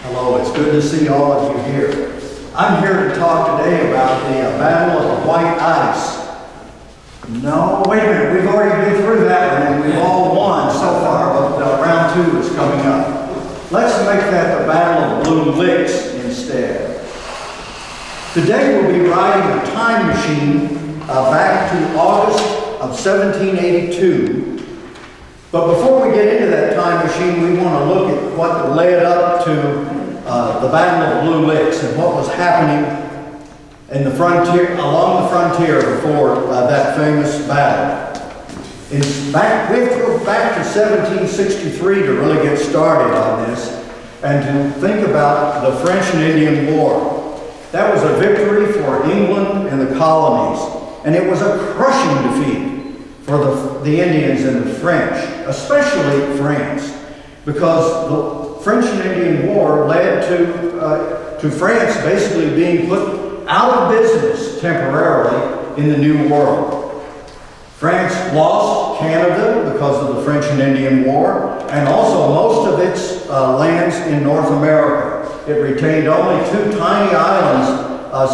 Hello, it's good to see all of you here. I'm here to talk today about the Battle of the White Ice. No, wait a minute, we've already been through that one and we've all won so far, but round two is coming up. Let's make that the Battle of Blue Licks instead. Today we'll be riding a time machine back to August of 1782. But before we get into that time machine, we want to look at what led up to the Battle of Blue Licks and what was happening in the frontier, along the frontier before that famous battle. We have to go back to 1763 to really get started on this and to think about the French and Indian War. That was a victory for England and the colonies, and it was a crushing defeat for the Indians and the French, especially France, because the French and Indian War led to France basically being put out of business temporarily in the New World. France lost Canada because of the French and Indian War, and also most of its lands in North America. It retained only two tiny islands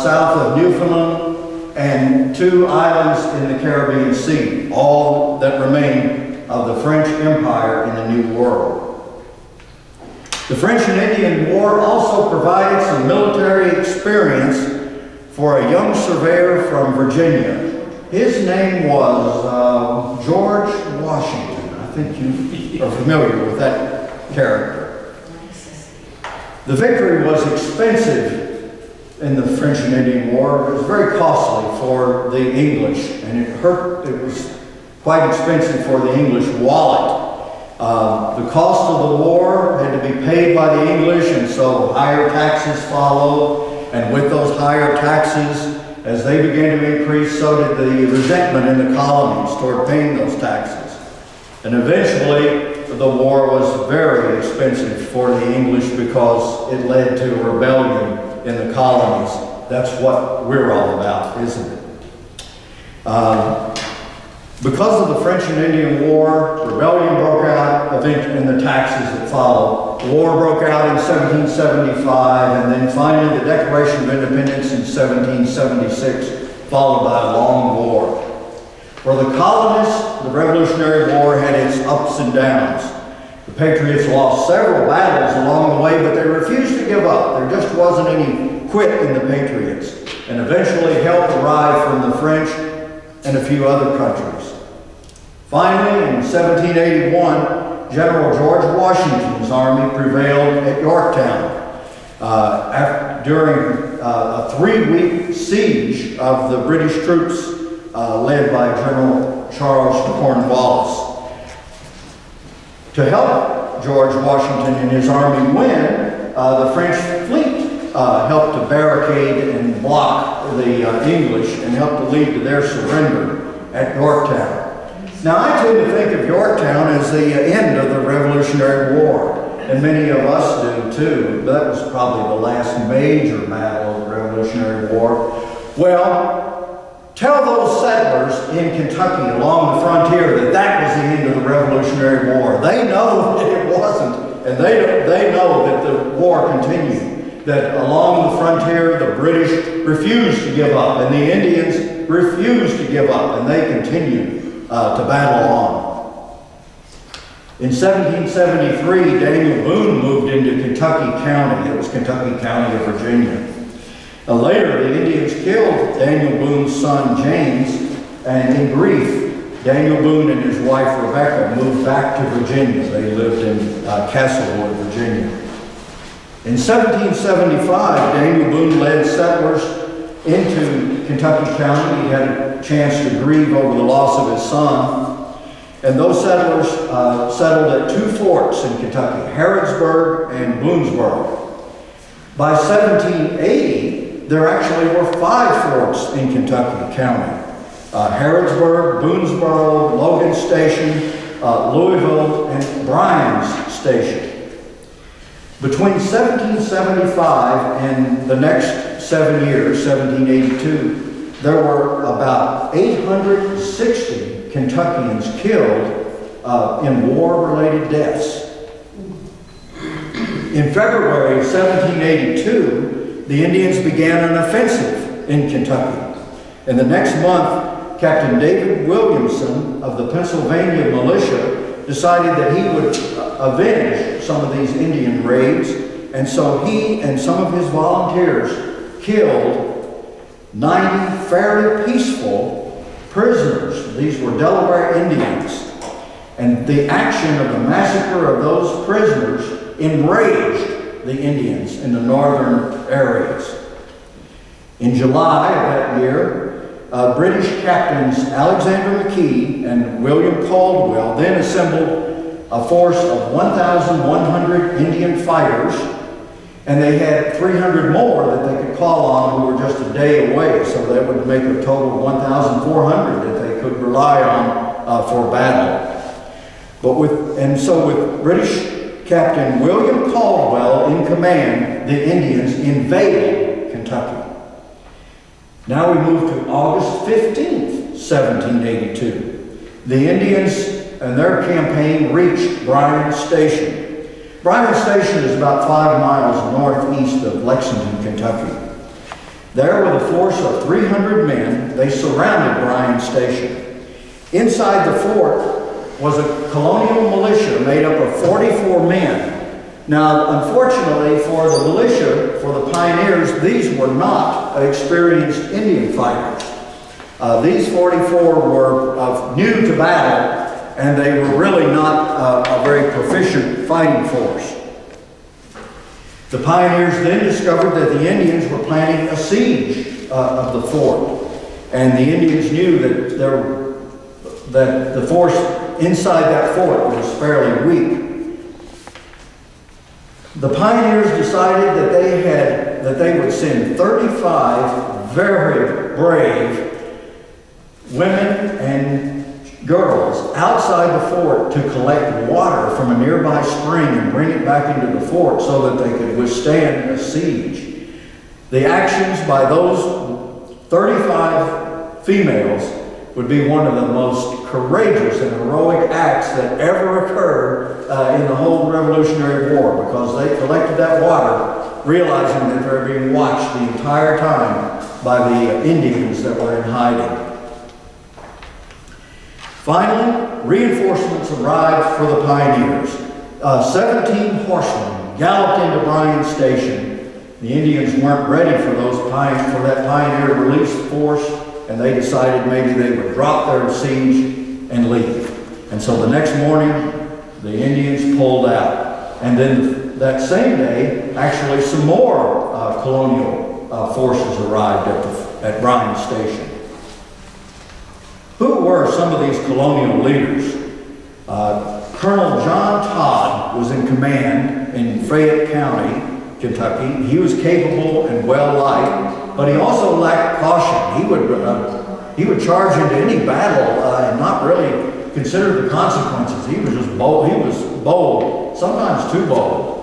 south of Newfoundland and two islands in the Caribbean Sea, all that remained of the French Empire in the New World. The French and Indian War also provided some military experience for a young surveyor from Virginia. His name was George Washington. I think you are familiar with that character. The victory was expensive in the French and Indian War. It was very costly for the English, and it was quite expensive for the English wallet. The cost of the war had to be paid by the English, and so higher taxes followed, and with those higher taxes, as they began to increase, so did the resentment in the colonies toward paying those taxes. And eventually, the war was very expensive for the English because it led to a rebellion in the colonies. That's what we're all about, isn't it? Because of the French and Indian War, rebellion broke out in the taxes that followed. The war broke out in 1775, and then finally the Declaration of Independence in 1776, followed by a long war. For the colonists, the Revolutionary War had its ups and downs. The Patriots lost several battles along the way, but they refused to give up. There just wasn't any quit in the Patriots. And eventually help arrived from the French and a few other countries. Finally, in 1781, General George Washington's army prevailed at Yorktown during a 3-week siege of the British troops led by General Charles Cornwallis. To help George Washington and his army win, the French fleet helped to barricade and block the English and helped to lead to their surrender at Yorktown. Now, I tend to think of Yorktown as the end of the Revolutionary War, and many of us do too. That was probably the last major battle of the Revolutionary War. Well, tell those settlers in Kentucky along the frontier that was the end of the Revolutionary War. They know that it wasn't, and they know that the war continued. That along the frontier, the British refused to give up, and the Indians refused to give up, and they continued to battle on. In 1773, Daniel Boone moved into Kentucky County. It was Kentucky County of Virginia. Later, the Indians killed Daniel Boone's son, James, and in grief, Daniel Boone and his wife, Rebecca, moved back to Virginia. They lived in Castlewood, Virginia. In 1775, Daniel Boone led settlers into Kentucky County. He had a chance to grieve over the loss of his son. And those settlers settled at two forts in Kentucky, Harrodsburg and Boonesboro. By 1780, there actually were 5 forts in Kentucky County. Harrodsburg, Boonesboro, Logan Station, Louisville, and Bryan's Station. Between 1775 and the next 7 years, 1782, there were about 860 Kentuckians killed in war-related deaths. In February 1782, the Indians began an offensive in Kentucky. And the next month, Captain David Williamson of the Pennsylvania militia decided that he would avenge some of these Indian raids. And so he and some of his volunteers killed 90 fairly peaceful prisoners. These were Delaware Indians. And the action of the massacre of those prisoners enraged the Indians in the northern areas. In July of that year, British captains Alexander McKee and William Caldwell then assembled a force of 1,100 Indian fighters, and they had 300 more that they could call on who were just a day away, so that would make a total of 1,400 that they could rely on for battle. So with British Captain William Caldwell in command, the Indians invaded Kentucky. Now we move to August 15th, 1782. The Indians and their campaign reached Bryan Station. Bryan Station is about 5 miles northeast of Lexington, Kentucky. There, with a force of 300 men, they surrounded Bryan Station. Inside the fort was a colonial militia made up of 44 men. Now, unfortunately for the militia, for the pioneers, these were not experienced Indian fighters. These 44 were new to battle, and they were really not a very proficient fighting force. The pioneers then discovered that the Indians were planning a siege of the fort, and the Indians knew that the force inside that fort was fairly weak. The pioneers decided that they would send 35 very brave women and girls outside the fort to collect water from a nearby spring and bring it back into the fort so that they could withstand a siege. The actions by those 35 females would be one of the most courageous and heroic acts that ever occurred in the whole Revolutionary War, because they collected that water, realizing that they were being watched the entire time by the Indians that were in hiding. Finally, reinforcements arrived for the pioneers. 17 horsemen galloped into Bryan Station. The Indians weren't ready for that pioneer relief force, and they decided maybe they would drop their siege and leave. And so the next morning, the Indians pulled out. And then that same day, actually some more colonial forces arrived at Bryan Station. Who were some of these colonial leaders? Colonel John Todd was in command in Fayette County, Kentucky. He was capable and well-liked, but he also lacked caution. He would charge into any battle and not really consider the consequences. He was just bold. He was bold, sometimes too bold.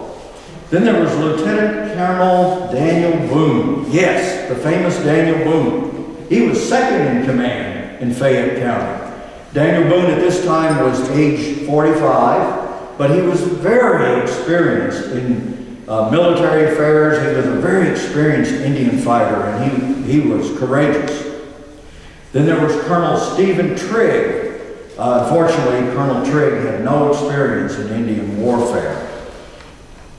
Then there was Lieutenant Colonel Daniel Boone. Yes, the famous Daniel Boone. He was second in command in Fayette County. Daniel Boone at this time was age 45, but he was very experienced in military affairs. He was a very experienced Indian fighter, and he was courageous. Then there was Colonel Stephen Trigg. Unfortunately, Colonel Trigg had no experience in Indian warfare.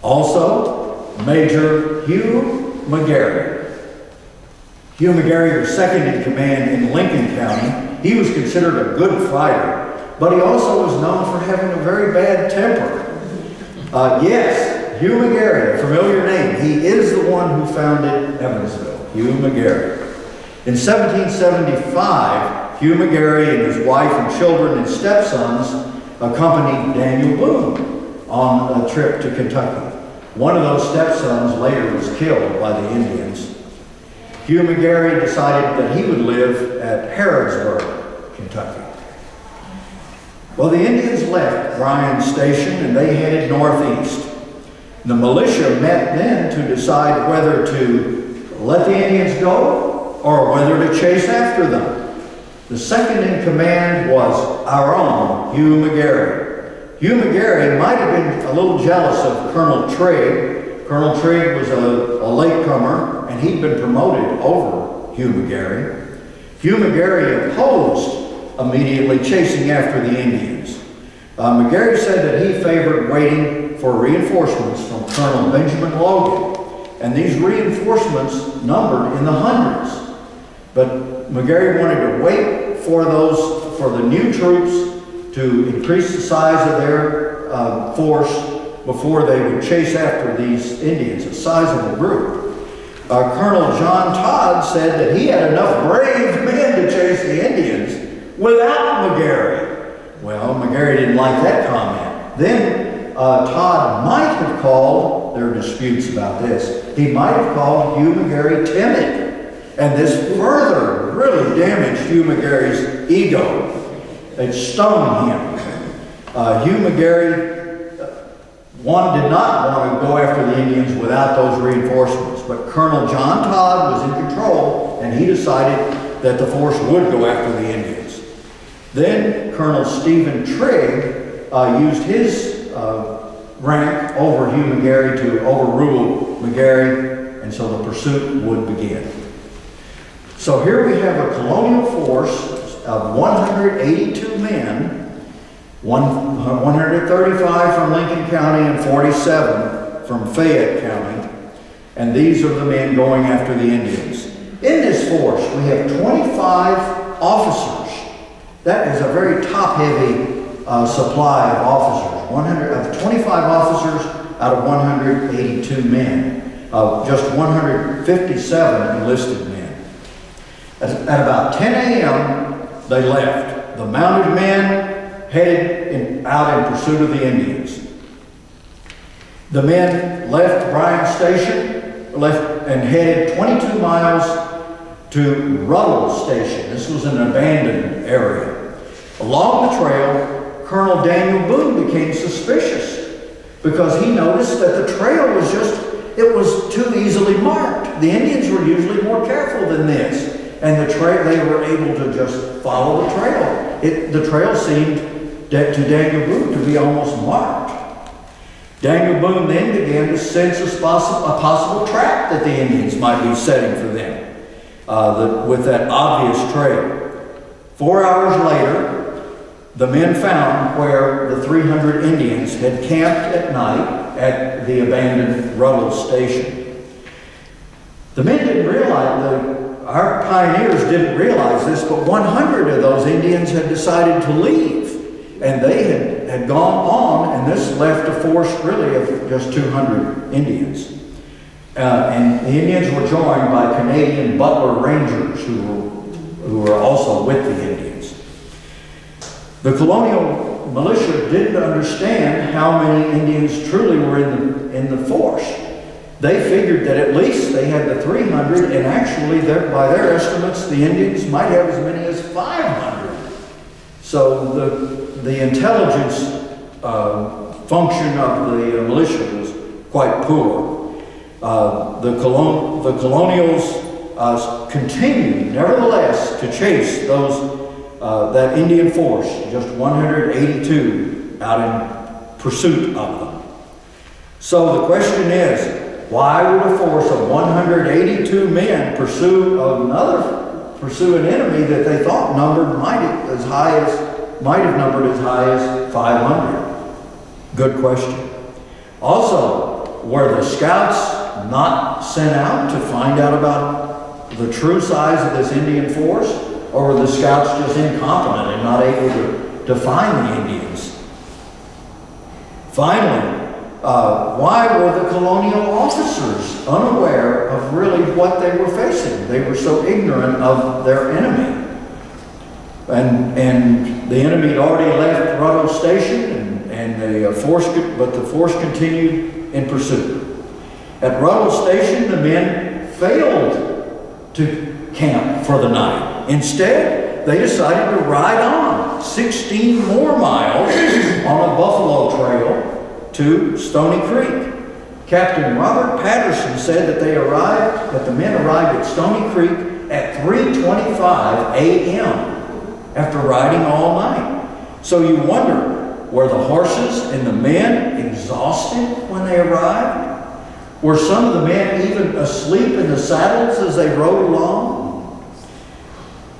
Also, Major Hugh McGary. Hugh McGary was second in command in Lincoln County. He was considered a good fighter, but he also was known for having a very bad temper. Yes, Hugh McGary, a familiar name. He is the one who founded Evansville, Hugh McGary. In 1775, Hugh McGary and his wife and children and stepsons accompanied Daniel Boone on a trip to Kentucky. One of those stepsons later was killed by the Indians. Hugh McGary decided that he would live at Harrodsburg, Kentucky. Well, the Indians left Bryan Station and they headed northeast. The militia met then to decide whether to let the Indians go or whether to chase after them. The second in command was our own Hugh McGary. Hugh McGary might have been a little jealous of Colonel Trigg. Colonel Trigg was a latecomer, and he'd been promoted over Hugh McGary. Hugh McGary opposed immediately chasing after the Indians. McGary said that he favored waiting for reinforcements from Colonel Benjamin Logan, and these reinforcements numbered in the hundreds. But McGary wanted to wait for the new troops to increase the size of their force before they would chase after these Indians, a sizable group. Colonel John Todd said that he had enough brave men to chase the Indians without McGary. Well, McGary didn't like that comment. Then Todd might have called, there are disputes about this, he might have called Hugh McGary timid. And this further really damaged Hugh McGary's ego. It stung him. Hugh McGary did not want to go after the Indians without those reinforcements, but Colonel John Todd was in control, and he decided that the force would go after the Indians. Then Colonel Stephen Trigg used his rank over Hugh McGary to overrule McGary, and so the pursuit would begin. So here we have a colonial force of 182 men, 135 from Lincoln County and 47 from Fayette County, and these are the men going after the Indians. In this force, we have 25 officers. That is a very top-heavy supply of officers. 25 officers out of 182 men, just 157 enlisted men. At about 10 a.m., they left. The mounted men headed out in pursuit of the Indians. The men left Bryan Station, and headed 22 miles to Ruddle Station. This was an abandoned area. Along the trail, Colonel Daniel Boone became suspicious because he noticed that the trail was it was too easily marked. The Indians were usually more careful than this. And they were able to just follow the trail. The trail seemed to Daniel Boone to be almost marked. Daniel Boone then began to sense a possible trap that the Indians might be setting for them with that obvious trail. 4 hours later, the men found where the 300 Indians had camped at night at the abandoned Ruddle Station. The men didn't realize our pioneers didn't realize this, but 100 of those Indians had decided to leave. And they had gone on, and this left a force really of just 200 Indians. And the Indians were joined by Canadian Butler Rangers who were also with the Indians. The colonial militia didn't understand how many Indians truly were in the force. They figured that at least they had the 300, and actually, by their estimates, the Indians might have as many as 500. So the intelligence function of the militia was quite poor. The colonials continued, nevertheless, to chase that Indian force, just 182 out in pursuit of them. So the question is, why would a force of 182 men pursue an enemy that they thought might have numbered as high as 500? Good question. Also, were the scouts not sent out to find out about the true size of this Indian force, or were the scouts just incompetent and not able to find the Indians? Finally, why were the colonial officers unaware of really what they were facing? They were so ignorant of their enemy. And the enemy had already left Ruddle Station, but the force continued in pursuit. At Ruddle Station, the men failed to camp for the night. Instead, they decided to ride on 16 more miles on a buffalo trail to Stony Creek. Captain Robert Patterson said that the men arrived at Stony Creek at 3:25 a.m. after riding all night. So you wonder, Were the horses and the men exhausted when they arrived? Were some of the men even asleep in the saddles as they rode along?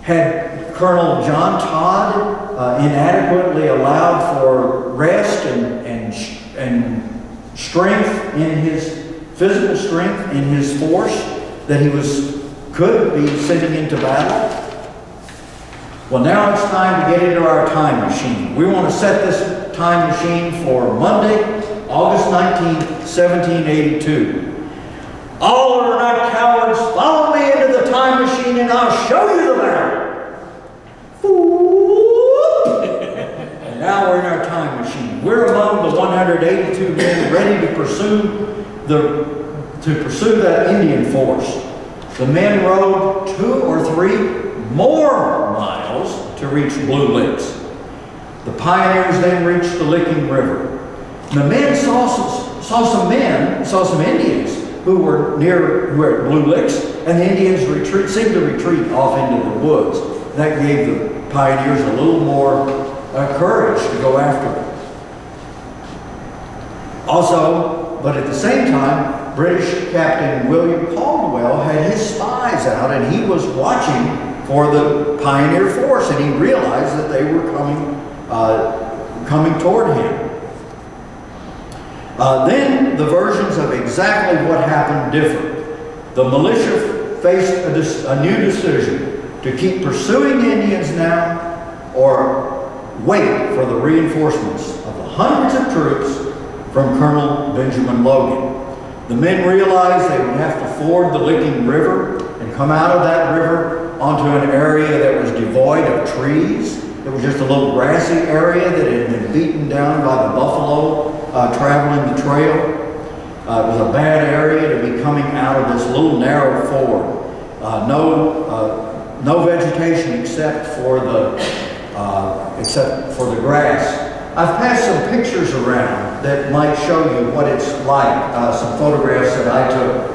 Had Colonel John Todd inadequately allowed for rest and strength in his physical strength in his force that he could be sending into battle? Well, now it's time to get into our time machine. We want to set this time machine for Monday, August 19th, 1782. All who are not cowards, follow me into the time machine and I'll show you the battle. And now we're in our time machine. We're among the 182 men ready to pursue that Indian force. The men rode 2 or 3 more miles to reach Blue Licks. The pioneers then reached the Licking River. The men saw some Indians who were at Blue Licks, and the Indians seemed to retreat off into the woods. That gave the pioneers a little more courage to go after them. Also, but at the same time, British Captain William Caldwell had his spies out, and he was watching for the pioneer force, and he realized that they were coming toward him. Then the versions of exactly what happened differed. The militia faced a new decision: to keep pursuing the Indians now, or wait for the reinforcements of the hundreds of troops from Colonel Benjamin Logan. The men realized they would have to ford the Licking River and come out of that river onto an area that was devoid of trees. It was just a little grassy area that had been beaten down by the buffalo traveling the trail. It was a bad area to be coming out of this little narrow ford. No vegetation except for the grass. I've passed some pictures around that might show you what it's like. Some photographs that I took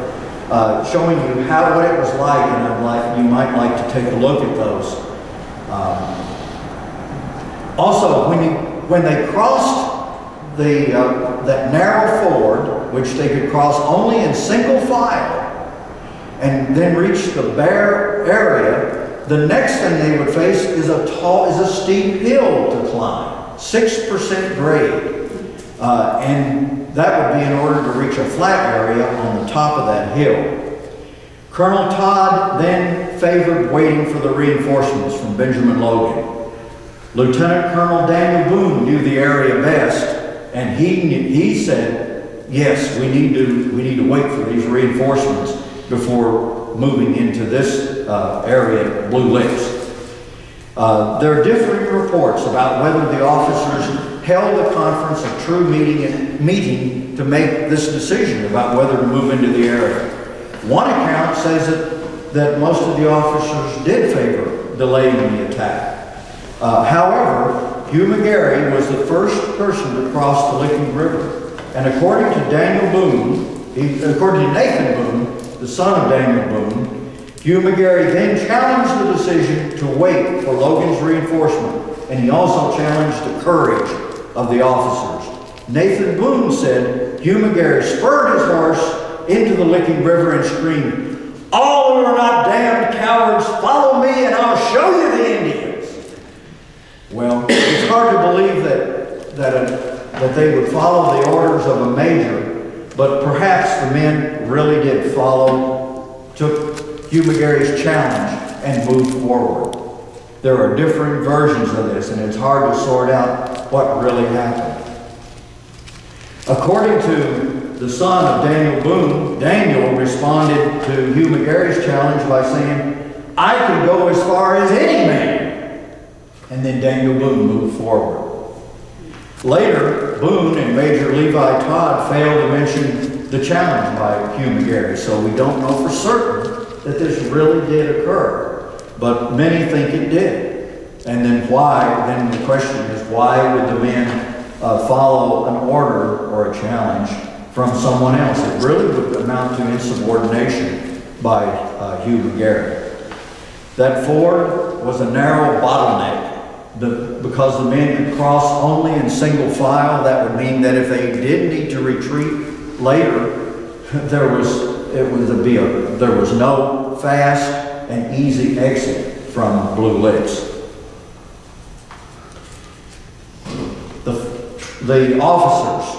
showing you what it was like, and you might like to take a look at those. Also, when they crossed that narrow ford, which they could cross only in single file, and then reach the bare area, the next thing they would face is a steep hill to climb, 6% grade, and that would be in order to reach a flat area on the top of that hill. Colonel Todd then favored waiting for the reinforcements from Benjamin Logan. Lieutenant Colonel Daniel Boone knew the area best, and he said, yes, we need to wait for these reinforcements before moving into this area, Blue Licks. There are differing reports about whether the officers held a conference, a true meeting to make this decision about whether to move into the area. One account says that most of the officers did favor delaying the attack. However, Hugh McGary was the first person to cross the Licking River, and according to Nathan Boone, the son of Daniel Boone, Hugh McGary then challenged the decision to wait for Logan's reinforcement, and he also challenged the courage of the officers. Nathan Boone said Hugh McGary spurred his horse into the Licking River and screamed, "All who are not damned cowards, follow me and I'll show you the Indians." Well, it's hard to believe that they would follow the orders of a major, but perhaps the men really did took Hugh McGary's challenge and moved forward. There are differing versions of this, and it's hard to sort out what really happened. According to the son of Daniel Boone, Daniel responded to Hugh McGary's challenge by saying, "I can go as far as any man." And then Daniel Boone moved forward. Later, Boone and Major Levi Todd failed to mention the challenge by Hugh McGary, so we don't know for certain that this really did occur, but many think it did. And then why? Then the question is, why would the men follow an order or a challenge from someone else? It really would amount to insubordination by Hugh McGary. That ford was a narrow bottleneck because the men could cross only in single file, that would mean that if they did need to retreat later, there was no fast and easy exit from Blue Licks. The officers,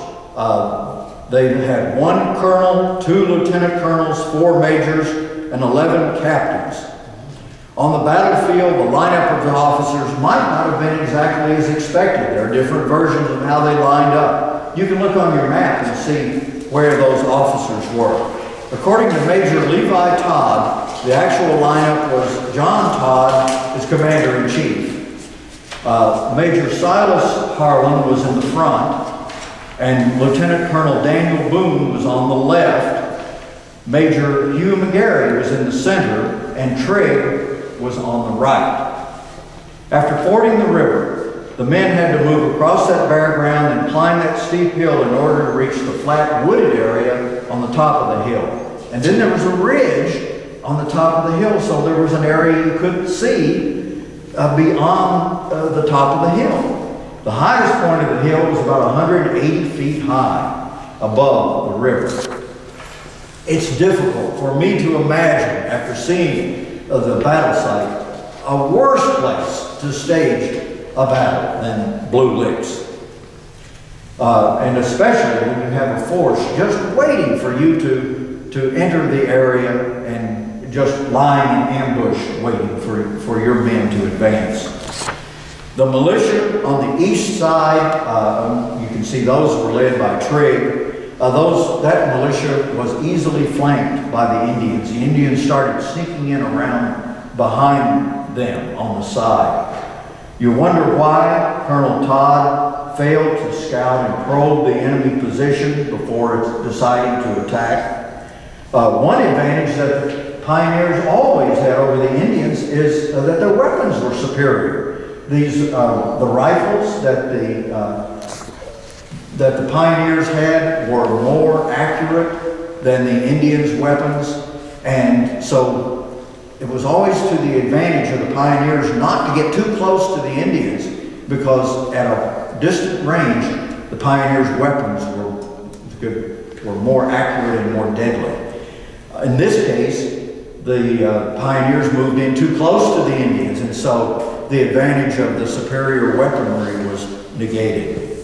they had 1 colonel, 2 lieutenant colonels, 4 majors, and 11 captains. On the battlefield, the lineup of the officers might not have been exactly as expected. There are different versions of how they lined up. You can look on your map and see where those officers were. According to Major Levi Todd, the actual lineup was John Todd as Commander-in-Chief. Major Silas Harlan was in the front, and Lieutenant Colonel Daniel Boone was on the left. Major Hugh McGary was in the center, and Trigg was on the right. After fording the river, the men had to move across that bare ground and climb that steep hill in order to reach the flat wooded area on the top of the hill. And then there was a ridge on the top of the hill, so there was an area you couldn't see beyond the top of the hill. The highest point of the hill was about 180 feet high above the river. It's difficult for me to imagine, after seeing the battle site, a worse place to stage a battle than Blue Licks. And especially when you have a force just waiting for you to enter the area and just lying in ambush waiting for your men to advance. The militia on the east side, you can see those were led by Trigg. That militia was easily flanked by the Indians. The Indians started sneaking in around behind them on the side. You wonder why Colonel Todd failed to scout and probe the enemy position before deciding to attack. One advantage that the pioneers always had over the Indians is that their weapons were superior. The rifles that the pioneers had were more accurate than the Indians' weapons, and so it was always to the advantage of the pioneers not to get too close to the Indians, because at a distant range, the pioneers' weapons were more accurate and more deadly. In this case, the pioneers moved in too close to the Indians, and so the advantage of the superior weaponry was negated.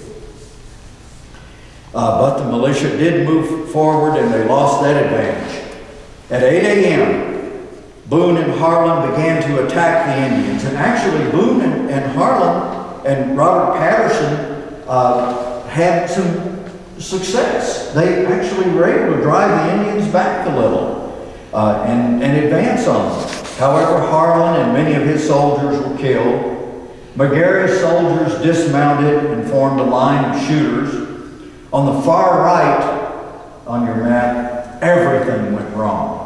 But the militia did move forward, and they lost that advantage. At 8 a.m., Boone and Harlan began to attack the Indians. And actually, Boone and Harlan and Robert Patterson had some success. They actually were able to drive the Indians back a little and advance on them. However, Harlan and many of his soldiers were killed. McGary's soldiers dismounted and formed a line of shooters. On the far right on your map, everything went wrong.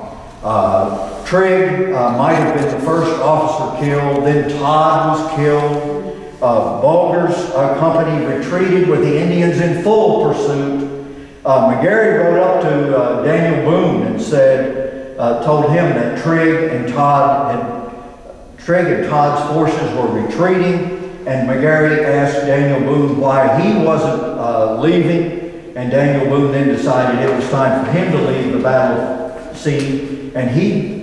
Trigg might have been the first officer killed, then Todd was killed. Bulger's company retreated with the Indians in full pursuit. McGary rode up to Daniel Boone and told him that Trigg and Todd's forces were retreating, and McGary asked Daniel Boone why he wasn't leaving, and Daniel Boone then decided it was time for him to leave the battle scene, and he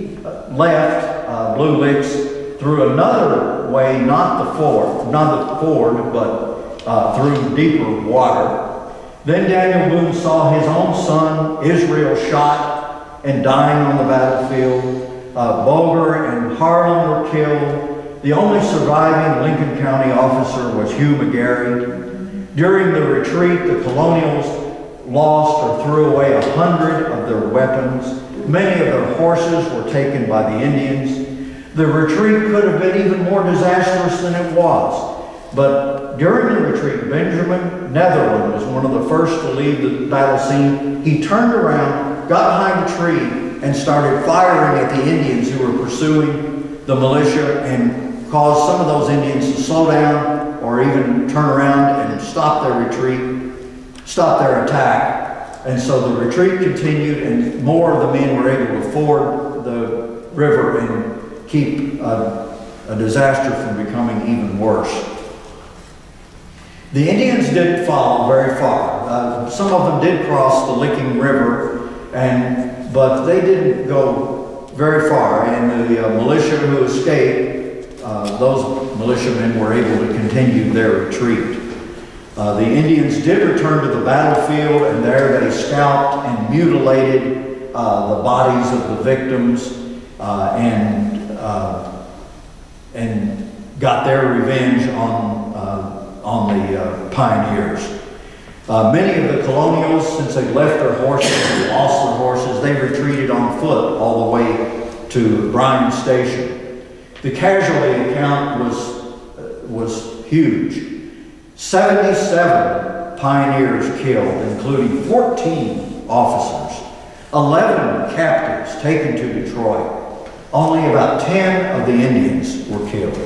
left Blue Licks through another way, not the ford, but through deeper water. Then Daniel Boone saw his own son Israel shot and dying on the battlefield. Bulger and Harlan were killed. The only surviving Lincoln County officer was Hugh McGary. During the retreat, the Colonials lost or threw away 100 of their weapons. Many of their horses were taken by the Indians. The retreat could have been even more disastrous than it was. But during the retreat, Benjamin Netherland was one of the first to leave the battle scene. He turned around, got behind a tree, and started firing at the Indians who were pursuing the militia, and caused some of those Indians to slow down or even turn around and stop their retreat, stop their attack. And so the retreat continued, and more of the men were able to ford the river and keep a disaster from becoming even worse. The Indians didn't follow very far. Some of them did cross the Licking River, but they didn't go very far. And the militia who escaped, those militiamen were able to continue their retreat. The Indians did return to the battlefield, and there they scalped and mutilated the bodies of the victims and got their revenge on the pioneers. Many of the colonials, since they left their horses and lost their horses, they retreated on foot all the way to Bryan Station. The casualty account was huge. 77 pioneers killed, including 14 officers, 11 captives taken to Detroit. Only about 10 of the Indians were killed.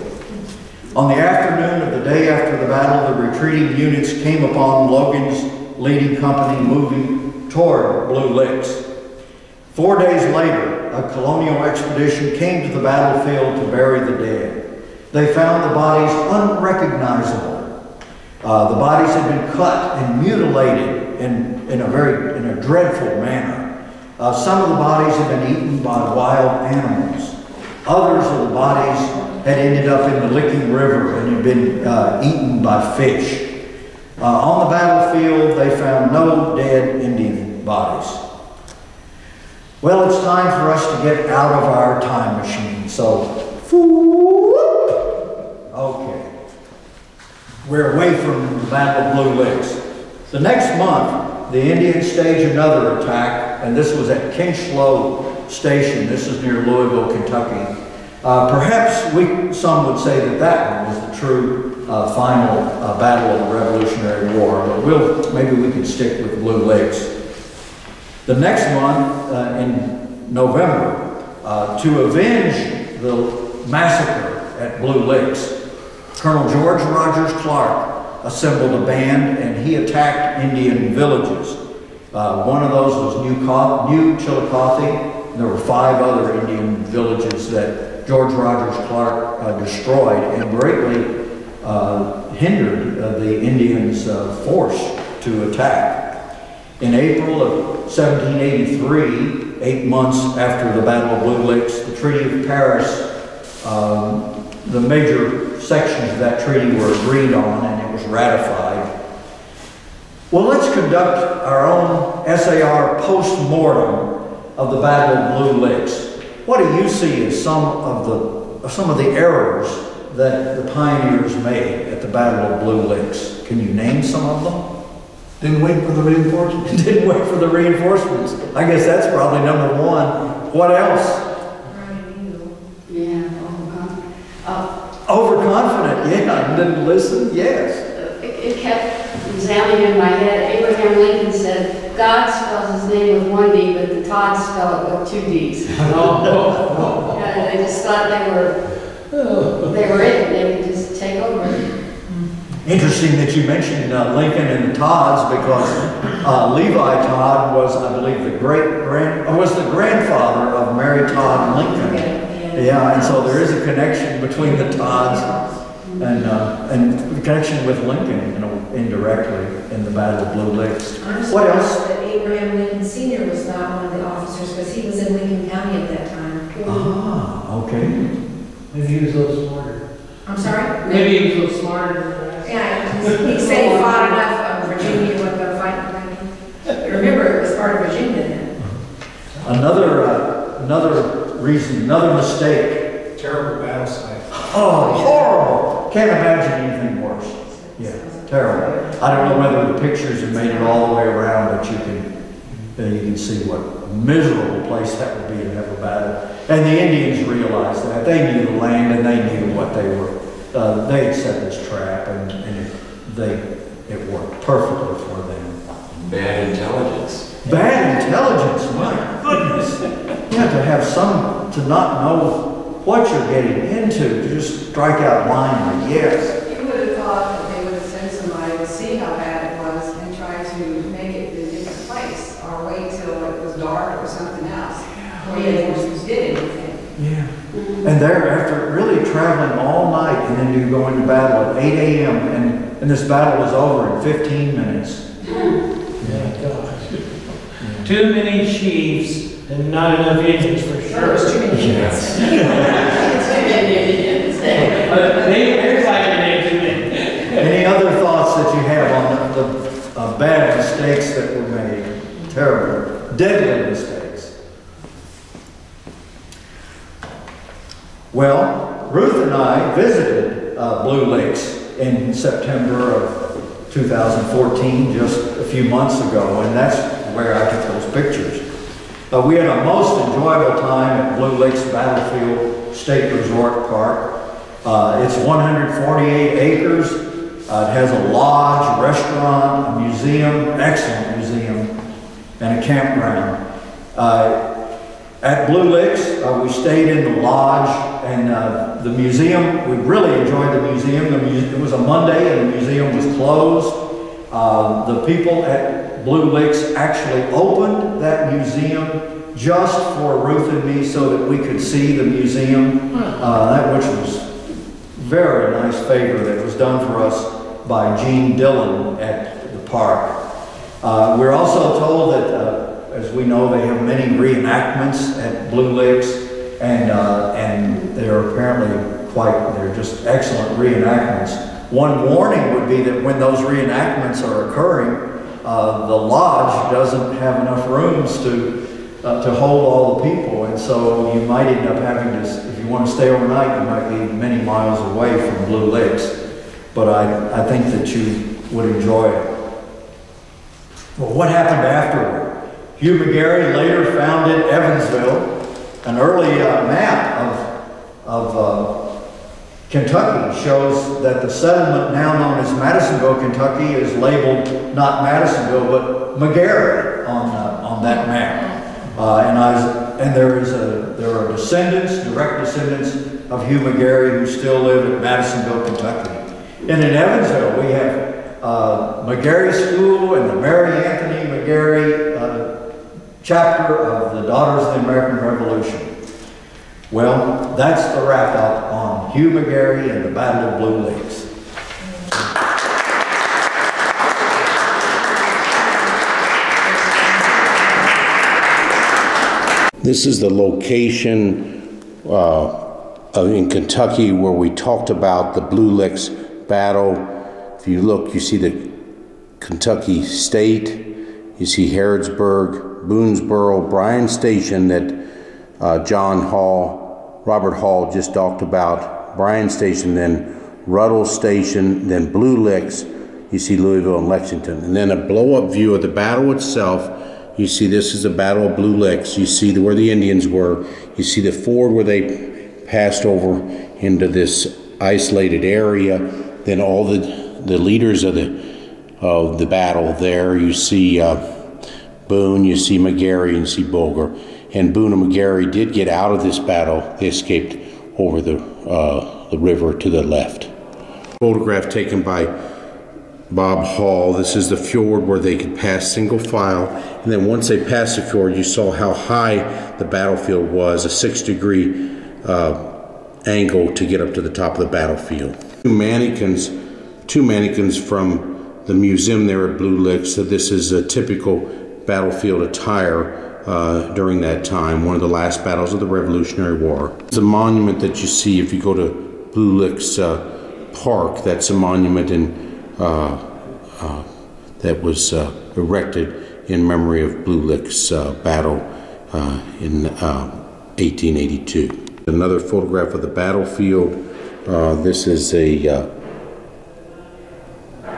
On the afternoon of the day after the battle, the retreating units came upon Logan's leading company moving toward Blue Licks. 4 days later, a colonial expedition came to the battlefield to bury the dead. They found the bodies unrecognizable. The bodies had been cut and mutilated in a dreadful manner. Some of the bodies had been eaten by wild animals. Others of the bodies had ended up in the Licking River and had been eaten by fish. On the battlefield, they found no dead Indian bodies. Well, it's time for us to get out of our time machine, so, okay. We're away from the Battle of Blue Licks. The next month, the Indians staged another attack, and this was at Kinchlow Station. This is near Louisville, Kentucky. Perhaps some would say that one was the true final battle of the Revolutionary War, but maybe we can stick with Blue Licks. The next month, in November, to avenge the massacre at Blue Licks, Colonel George Rogers Clark assembled a band and he attacked Indian villages. One of those was New Chillicothe. There were 5 other Indian villages that George Rogers Clark destroyed and greatly hindered the Indians' force to attack. In April of 1783, 8 months after the Battle of Blue Licks, the Treaty of Paris, the major sections of that treaty were agreed on and it was ratified. Well, let's conduct our own SAR post-mortem of the Battle of Blue Licks. What do you see as some of the errors that the pioneers made at the Battle of Blue Licks? Can you name some of them? Didn't wait for the reinforcements. Didn't wait for the reinforcements. I guess that's probably number one. What else? Yeah, overconfident. Yeah, didn't listen. Yes. It kept resounding in my head. Abraham Lincoln said, God spells his name with 1 D, but the Todd spell it with 2 Ds. Yeah, they just thought they were it. They could just take over. Interesting that you mentioned Lincoln and the Todds, because Levi Todd was, I believe, the grandfather of Mary Todd Lincoln. Yeah, and so there is a connection between the Todds and the connection with Lincoln, indirectly in the Battle of Blue Licks. What else? That Abraham Lincoln Sr. was not one of the officers, because he was in Lincoln County at that time. Ah, okay. Maybe he was a little smarter. I'm sorry? Maybe he was a little smarter than the rest. Yeah, he said he fought enough of Virginia to go fight in Lincoln. Remember, it was part of Virginia then. Another reason, another mistake. Terrible battle site. Oh, horrible. Can't imagine anything worse. Yeah, terrible. I don't know whether the pictures have made it all the way around, but you can see what a miserable place that would be to have a battle. And the Indians realized that. They knew the land and they knew what they were. They had set this trap and it worked perfectly for them. Bad intelligence. Bad intelligence, my goodness. Yeah, to not know what you're getting into, to just strike out blindly, yes. You would have thought that they would have sent somebody to see how bad it was and try to make it in a different place, or wait till it was dark or something else. Reinforcements did anything. Yeah. And And there, after really traveling all night, and then you go into battle at 8 a.m., and this battle was over in 15 minutes. Yeah, gosh. Too many chiefs and not enough Indians for sure. There's too many Indians. There's like a name too many. Any other thoughts that you have on the bad mistakes that were made? Terrible, deadly mistakes. Well, Ruth and I visited Blue Licks in September of 2014, just a few months ago, and that's where I took those pictures. We had a most enjoyable time at Blue Licks Battlefield State Resort Park. It's 148 acres. It has a lodge, a restaurant, a museum, excellent museum, and a campground. At Blue Licks, we stayed in the lodge, and the museum, we really enjoyed the museum. It was a Monday and the museum was closed. The people at Blue Licks actually opened that museum just for Ruth and me so that we could see the museum, which was very nice favor that was done for us by Gene Dillon at the park. We're also told that, as we know, they have many reenactments at Blue Licks, and they're apparently they're just excellent reenactments. One warning would be that when those reenactments are occurring, the lodge doesn't have enough rooms to hold all the people, and so you might end up having to, if you want to stay overnight, you might be many miles away from Blue Licks. But I think that you would enjoy it. Well, what happened afterward? Hugh McGary later founded Evansville. An early map of Kentucky shows that the settlement now known as Madisonville, Kentucky, is labeled not Madisonville, but McGary on that map. And there are descendants, direct descendants of Hugh McGary who still live at Madisonville, Kentucky. And in Evansville, we have McGary School and the Mary Anthony McGary chapter of the Daughters of the American Revolution. Well, that's the wrap up on Hugh McGary and the Battle of Blue Licks. This is the location in Kentucky where we talked about the Blue Licks battle. If you look, you see the Kentucky State, you see Harrodsburg, Boonesboro, Bryan Station that Robert Hall just talked about, Bryan Station, then Ruddle Station, then Blue Licks, you see Louisville and Lexington. And then a blow-up view of the battle itself. You see this is the Battle of Blue Licks. You see where the Indians were. You see the ford where they passed over into this isolated area. Then all the leaders of the battle there. You see Boone, you see McGary, and you see Bulger. And Boone and McGary did get out of this battle. They escaped over the river to the left. Photograph taken by Bob Hall. This is the fjord where they could pass single file. And then once they passed the fjord, you saw how high the battlefield was, a 6-degree angle to get up to the top of the battlefield. Two mannequins from the museum there at Blue Licks. So this is a typical battlefield attire during that time, one of the last battles of the Revolutionary War. It's a monument that you see if you go to Blue Licks Park. That's a monument that was erected in memory of Blue Licks battle in 1882. Another photograph of the battlefield. This is a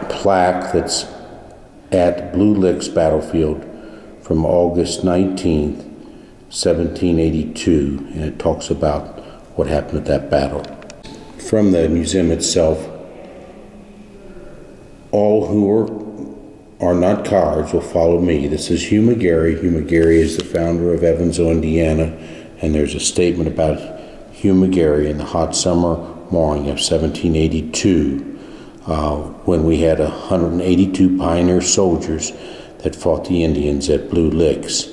plaque that's at Blue Licks battlefield from August 19th, 1782, and it talks about what happened at that battle. From the museum itself, all who are not cowards will follow me. This is Hugh McGary. Hugh McGary is the founder of Evansville, Indiana, and there's a statement about Hugh McGary in the hot summer morning of 1782, when we had 182 pioneer soldiers that fought the Indians at Blue Licks,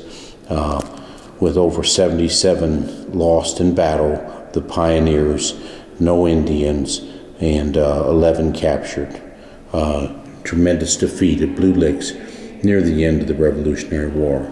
with over 77 lost in battle, the pioneers, no Indians, and 11 captured. Tremendous defeat at Blue Licks near the end of the Revolutionary War.